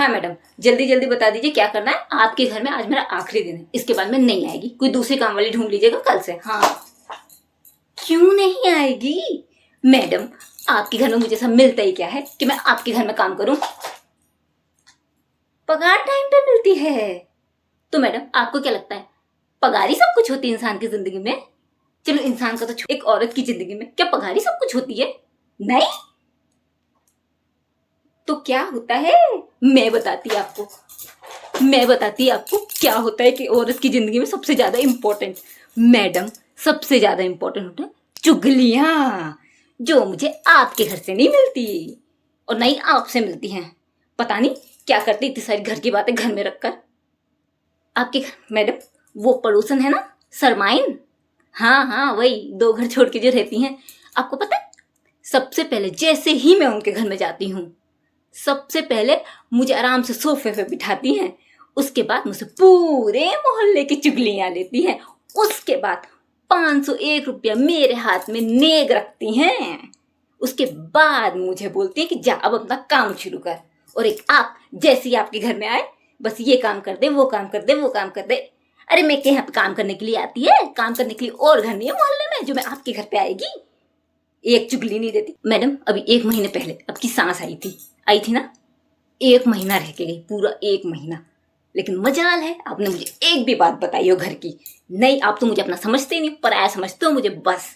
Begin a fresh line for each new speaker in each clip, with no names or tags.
हाँ मैडम, जल्दी जल्दी बता दीजिए क्या करना है। आपके घर में आज मेरा आखिरी दिन है, इसके बाद में नहीं आएगी। कोई दूसरी काम वाली ढूंढ लीजिएगा कल से। हाँ। क्यों नहीं आएगी मैडम? आपके घर में मुझे सब मिलता ही क्या है कि मैं आपके घर में काम करूं? पगार टाइम पे मिलती है। तो मैडम आपको क्या लगता है पगार ही सब कुछ होती है इंसान की जिंदगी में? चलो इंसान का तो एक औरत की जिंदगी में क्या पगार ही सब कुछ होती है? नहीं तो क्या होता है? मैं बताती आपको क्या होता है कि औरत की जिंदगी में सबसे ज्यादा इंपॉर्टेंट, मैडम सबसे ज्यादा इंपॉर्टेंट होता है चुगलियां, जो मुझे आपके घर से नहीं मिलती और नहीं आपसे मिलती हैं। पता नहीं क्या करते इतनी सारी घर की बातें घर में रखकर। आपके घर मैडम वो पड़ोसन है ना सरमाइन, हाँ वही 2 घर छोड़ के जो रहती हैं। आपको पता है सबसे पहले जैसे ही मैं उनके घर में जाती हूँ, सबसे पहले मुझे आराम से सोफे पे बिठाती हैं, उसके बाद मुझसे पूरे मोहल्ले की चुगलियां लेती हैं, उसके बाद 501 रुपया मेरे हाथ में नेग रखती हैं, उसके बाद मुझे बोलती हैं कि जा अब अपना काम शुरू कर। और एक आप जैसे ही आपके घर में आए बस ये काम कर दे, वो काम कर दे, वो काम कर दे। अरे मैं क्या यहाँ पे काम करने के लिए आती है? काम करने के लिए और घर नहीं है मोहल्ले में जो मैं आपके घर पे आएगी? एक चुगली नहीं देती। मैडम अभी 1 महीने पहले आपकी सांस आई थी ना, 1 महीना रह के गई, पूरा 1 महीना। लेकिन मजाल है आपने मुझे एक भी बात बताई हो घर की नहीं। आप तो मुझे अपना समझते नहीं, पराया समझते हो मुझे। बस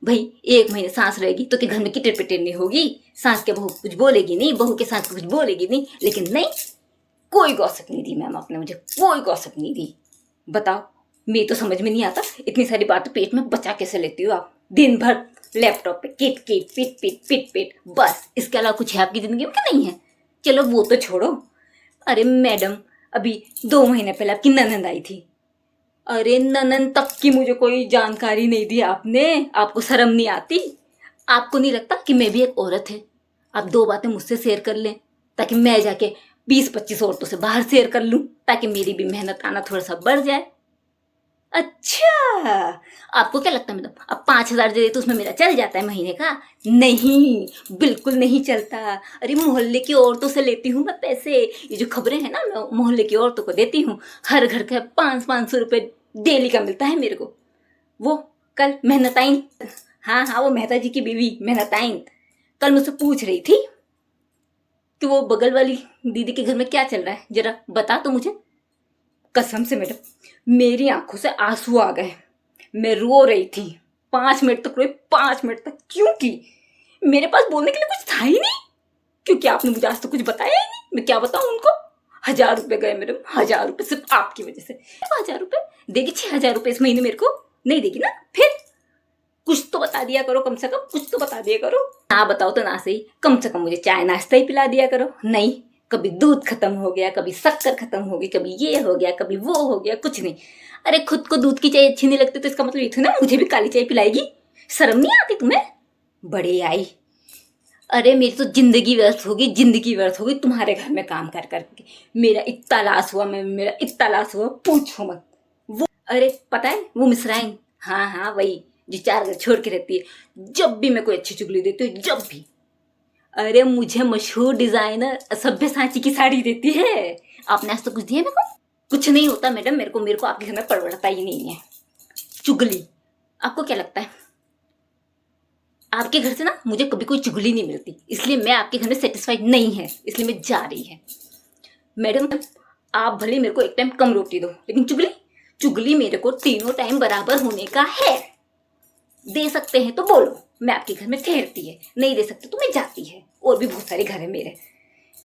भाई 1 महीने सांस रहेगी तो कि घर में किटर पिटर नहीं होगी, सांस के बहू कुछ बोलेगी नहीं, बहू के सांस कुछ बोलेगी नहीं। लेकिन नहीं, कोई गॉसिप नहीं दी मैम आपने मुझे, कोई गॉसिप नहीं दी। बताओ मेरी तो समझ में नहीं आता इतनी सारी बातें पेट में बचा कैसे लेती हो आप? दिन भर लैपटॉप पे किट किट पिट पिट पिट पिट, बस इसके अलावा कुछ है आपकी जिंदगी में कि नहीं है? चलो वो तो छोड़ो। अरे मैडम अभी 2 महीने पहले आपकी ननंद आई थी। अरे ननंद तक की मुझे कोई जानकारी नहीं दी आपने। आपको शर्म नहीं आती? आपको नहीं लगता कि मैं भी एक औरत है? आप 2 बातें मुझसे शेयर कर लें ताकि मैं जाके 20-25 औरतों से बाहर शेयर कर लूं, ताकि मेरी भी मेहनत आना थोड़ा सा बढ़ जाए। अच्छा आपको क्या लगता है मतलब अब 5,000 दे दे तो उसमें मेरा चल जाता है महीने का? नहीं, बिल्कुल नहीं चलता। अरे मोहल्ले की औरतों से लेती हूँ मैं पैसे। ये जो खबरें हैं ना मैं मोहल्ले की औरतों को देती हूँ, हर घर का 500-500 रुपये डेली का मिलता है मेरे को। वो कल मेहनताइन, हाँ वो मेहता जी की बीवी मेहनताइन कल मुझसे पूछ रही थी कि वो बगल वाली दीदी के घर में क्या चल रहा है, जरा बता तो मुझे। कसम से मैडम मेरी आंखों से आंसू आ गए, मैं रो रही थी। 5 मिनट तक रोई, 5 मिनट तक, क्योंकि मेरे पास बोलने के लिए कुछ था ही नहीं, क्योंकि आपने मुझे आज तक कुछ बताया ही नहीं। मैं क्या बताऊं उनको? 1,000 रुपए गए मैडम, 1,000 रुपए सिर्फ आपकी वजह से। 1,000 रुपए देगी? 6,000 रुपए इस महीने मेरे को नहीं देगी ना? फिर कुछ तो बता दिया करो, कम से कम कुछ तो बता दिया करो। ना बताओ तो ना सही, कम से कम मुझे चाय नाश्ता ही पिला दिया करो। नहीं, कभी दूध खत्म हो गया, कभी शक्कर खत्म हो गई, कभी ये हो गया, कभी वो हो गया, कुछ नहीं। अरे खुद को दूध की चाय अच्छी नहीं लगती तो इसका मतलब ये थोड़ी ना मुझे भी काली चाय पिलाएगी। शर्म नहीं आती तुम्हें? बड़े आई। अरे मेरी तो जिंदगी व्यर्थ होगी तुम्हारे घर में काम कर करके। मेरा इतना लाश हुआ पूछो मत। वो अरे पता है वो मिसराइन, हाँ वही जो 4 घर छोड़ के रहती है, जब भी मैं कोई अच्छी चुगली देती हूँ, जब भी, अरे मुझे मशहूर डिजाइनर सभ्यसाची की साड़ी देती है। आपने आज तो कुछ दिया मेरे को? कुछ नहीं होता मैडम, मेरे को आपके घर में परवड़ता ही नहीं है चुगली। आपको क्या लगता है आपके घर से ना मुझे कभी कोई चुगली नहीं मिलती, इसलिए मैं आपके घर में सेटिस्फाइड नहीं है, इसलिए मैं जा रही है। मैडम आप भले मेरे को एक टाइम कम रोटी दो, लेकिन चुगली मेरे को तीनों टाइम बराबर होने का है। दे सकते हैं तो बोलो, मैं आपके घर में ठहरती है, नहीं दे सकते तो मैं जाती है। और भी बहुत सारे घर है मेरे।